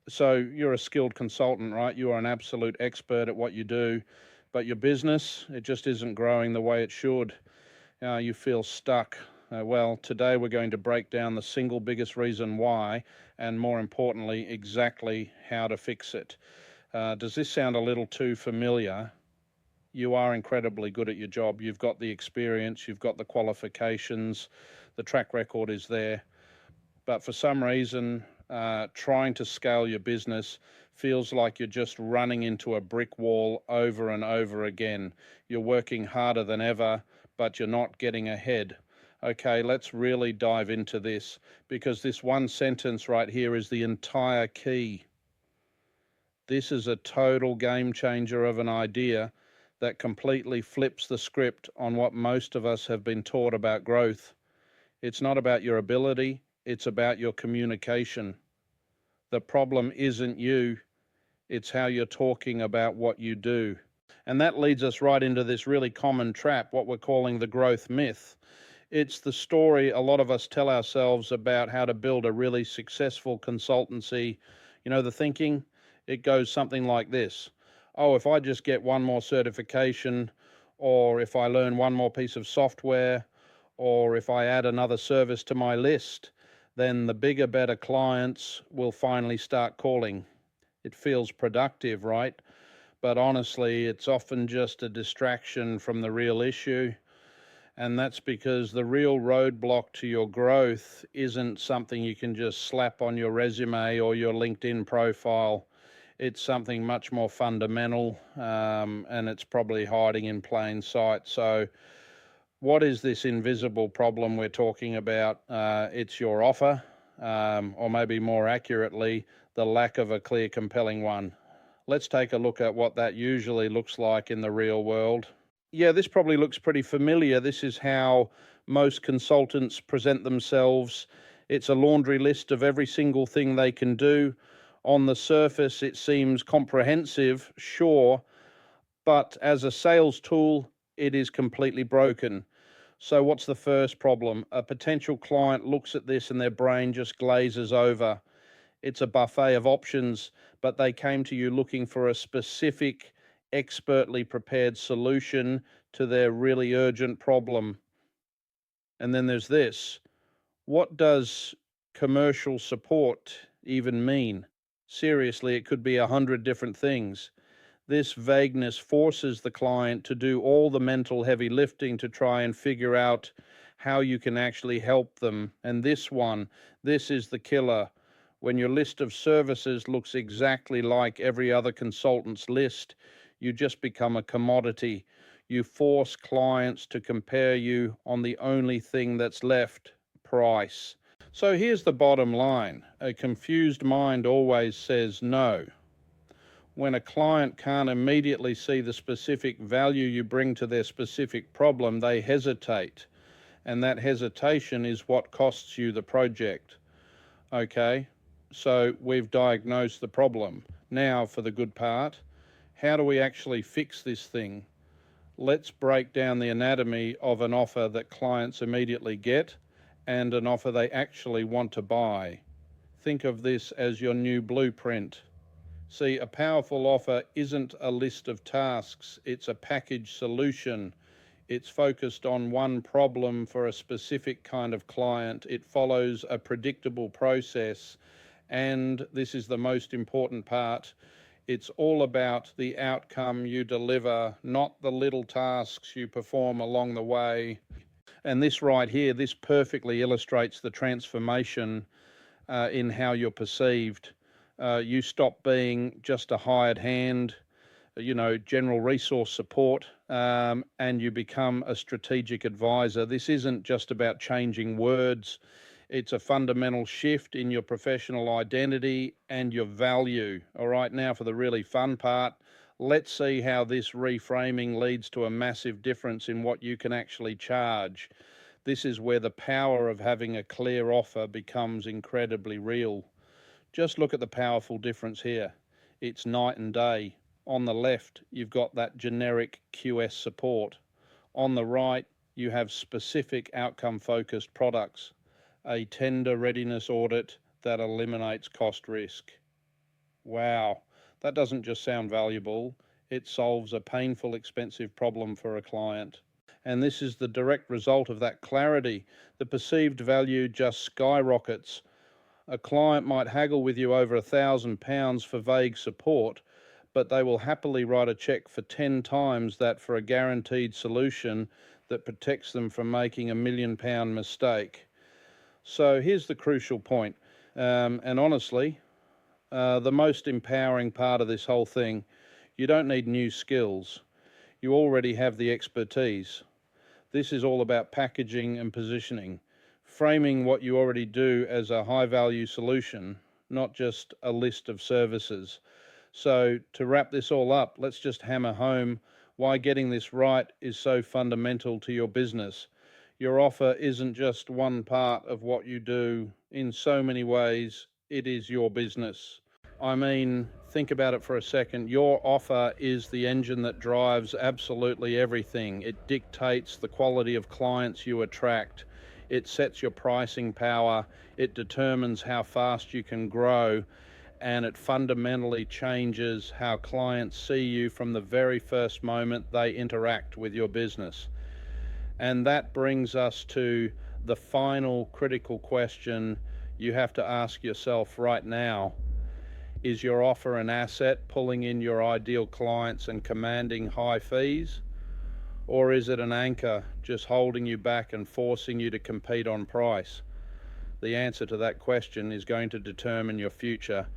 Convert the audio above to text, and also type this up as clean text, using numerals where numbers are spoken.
So you're a skilled consultant, right? You are an absolute expert at what you do, but your business, it just isn't growing the way it should. You feel stuck. Well, today we're going to break down the single biggest reason why, and more importantly, exactly how to fix it. Does this sound a little too familiar? You are incredibly good at your job. You've got the experience, you've got the qualifications, the track record is there. But for some reason, trying to scale your business feels like you're just running into a brick wall over and over again. You're working harder than ever, but you're not getting ahead. Okay, let's really dive into this, because this one sentence right here is the entire key. This is a total game changer of an idea that completely flips the script on what most of us have been taught about growth. It's not about your ability, it's about your communication. The problem isn't you, it's how you're talking about what you do. And that leads us right into this really common trap, what we're calling the growth myth. It's the story a lot of us tell ourselves about how to build a really successful consultancy. You know, the thinking, it goes something like this. Oh, if I just get one more certification, or if I learn one more piece of software, or if I add another service to my list, then the bigger, better clients will finally start calling. It feels productive, right? But honestly, it's often just a distraction from the real issue. And that's because the real roadblock to your growth isn't something you can just slap on your resume or your LinkedIn profile. It's something much more fundamental, and it's probably hiding in plain sight. So, what is this invisible problem we're talking about? It's your offer, or maybe more accurately, the lack of a clear, compelling one. Let's take a look at what that usually looks like in the real world. Yeah, this probably looks pretty familiar. This is how most consultants present themselves. It's a laundry list of every single thing they can do. On the surface, it seems comprehensive, sure, but as a sales tool, it is completely broken. So, what's the first problem? A potential client looks at this and their brain just glazes over. It's a buffet of options, but they came to you looking for a specific, expertly prepared solution to their really urgent problem. And then there's this. What does commercial support even mean? Seriously, it could be 100 different things. This vagueness forces the client to do all the mental heavy lifting to try and figure out how you can actually help them. And this is the killer. When your list of services looks exactly like every other consultant's list, you just become a commodity. You force clients to compare you on the only thing that's left, price. So here's the bottom line. A confused mind always says no. When a client can't immediately see the specific value you bring to their specific problem, they hesitate. And that hesitation is what costs you the project. Okay, so we've diagnosed the problem. Now for the good part, how do we actually fix this thing? Let's break down the anatomy of an offer that clients immediately get and an offer they actually want to buy. Think of this as your new blueprint. See, a powerful offer isn't a list of tasks, it's a package solution. It's focused on one problem for a specific kind of client. It follows a predictable process. And this is the most important part. It's all about the outcome you deliver, not the little tasks you perform along the way. And this right here, this perfectly illustrates the transformation in how you're perceived. You stop being just a hired hand, general resource support, and you become a strategic advisor. This isn't just about changing words. It's a fundamental shift in your professional identity and your value. All right, now for the really fun part. Let's see how this reframing leads to a massive difference in what you can actually charge. This is where the power of having a clear offer becomes incredibly real. Just look at the powerful difference here. It's night and day. On the left, you've got that generic QS support. On the right, you have specific outcome-focused products, a tender readiness audit that eliminates cost risk. Wow, that doesn't just sound valuable, it solves a painful, expensive problem for a client. And this is the direct result of that clarity. The perceived value just skyrockets. A client might haggle with you over £1,000 for vague support, but they will happily write a check for 10 times that for a guaranteed solution that protects them from making £1 million mistake. So here's the crucial point. And honestly, the most empowering part of this whole thing, you don't need new skills. You already have the expertise. This is all about packaging and positioning, framing what you already do as a high value solution, not just a list of services. So to wrap this all up, let's just hammer home why getting this right is so fundamental to your business. Your offer isn't just one part of what you do. In so many ways, it is your business. I mean, think about it for a second. Your offer is the engine that drives absolutely everything. It dictates the quality of clients you attract. It sets your pricing power. It determines how fast you can grow. And it fundamentally changes how clients see you from the very first moment they interact with your business. And that brings us to the final critical question you have to ask yourself right now. Is your offer an asset pulling in your ideal clients and commanding high fees? Or is it an anchor just holding you back and forcing you to compete on price? The answer to that question is going to determine your future.